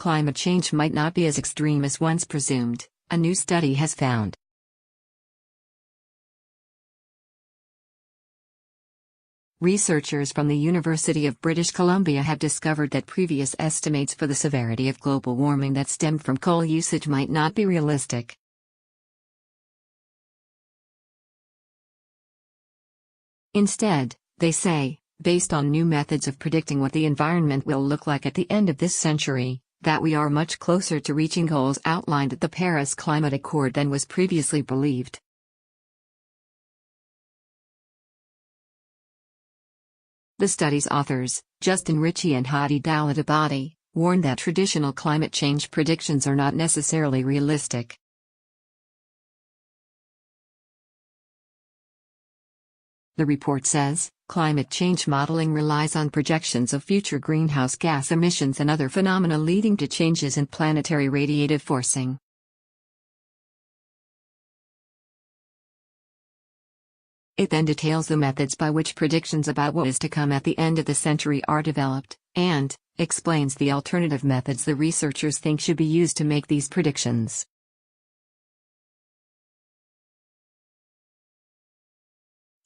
climate change might not be as extreme as once presumed, a new study has found. Researchers from the University of British Columbia have discovered that previous estimates for the severity of global warming that stemmed from coal usage might not be realistic. Instead, they say, based on new methods of predicting what the environment will look like at the end of this century, that we are much closer to reaching goals outlined at the Paris Climate Accord than was previously believed. The study's authors, Ritchie and Hadi Dowlatabadi, warn that traditional climate change predictions are not necessarily realistic. The report says, climate change modeling relies on projections of future greenhouse gas emissions and other phenomena leading to changes in planetary radiative forcing. It then details the methods by which predictions about what is to come at the end of the century are developed, and explains the alternative methods the researchers think should be used to make these predictions.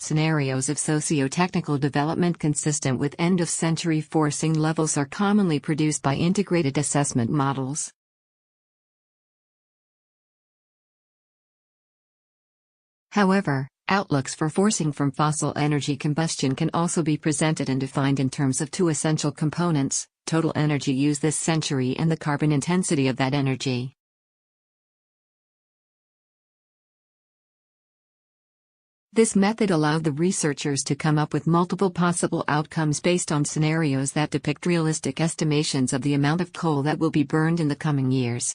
Scenarios of socio-technical development consistent with end-of-century forcing levels are commonly produced by integrated assessment models. However, outlooks for forcing from fossil energy combustion can also be presented and defined in terms of two essential components: total energy used this century and the carbon intensity of that energy. This method allowed the researchers to come up with multiple possible outcomes based on scenarios that depict realistic estimations of the amount of coal that will be burned in the coming years.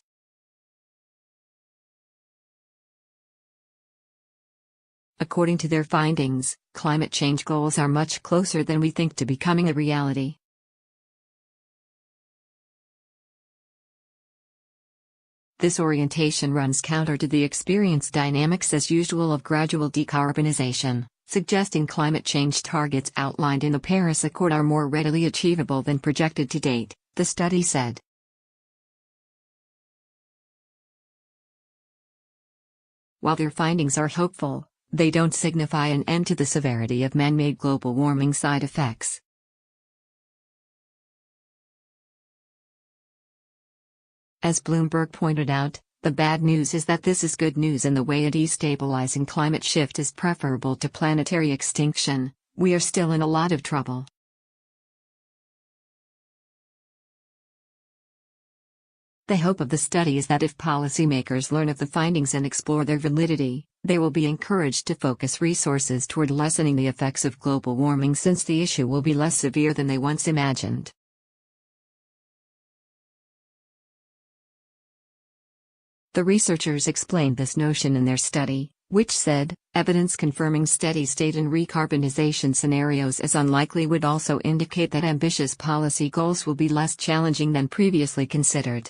According to their findings, climate change goals are much closer than we think to becoming a reality. This orientation runs counter to the experienced dynamics as usual of gradual decarbonization, suggesting climate change targets outlined in the Paris Accord are more readily achievable than projected to date, the study said. While their findings are hopeful, they don't signify an end to the severity of man-made global warming side effects. As Bloomberg pointed out, the bad news is that this is good news in the way a destabilizing climate shift is preferable to planetary extinction. We are still in a lot of trouble. The hope of the study is that if policymakers learn of the findings and explore their validity, they will be encouraged to focus resources toward lessening the effects of global warming, since the issue will be less severe than they once imagined. The researchers explained this notion in their study, which said, evidence confirming steady-state and recarbonization scenarios as unlikely would also indicate that ambitious policy goals will be less challenging than previously considered.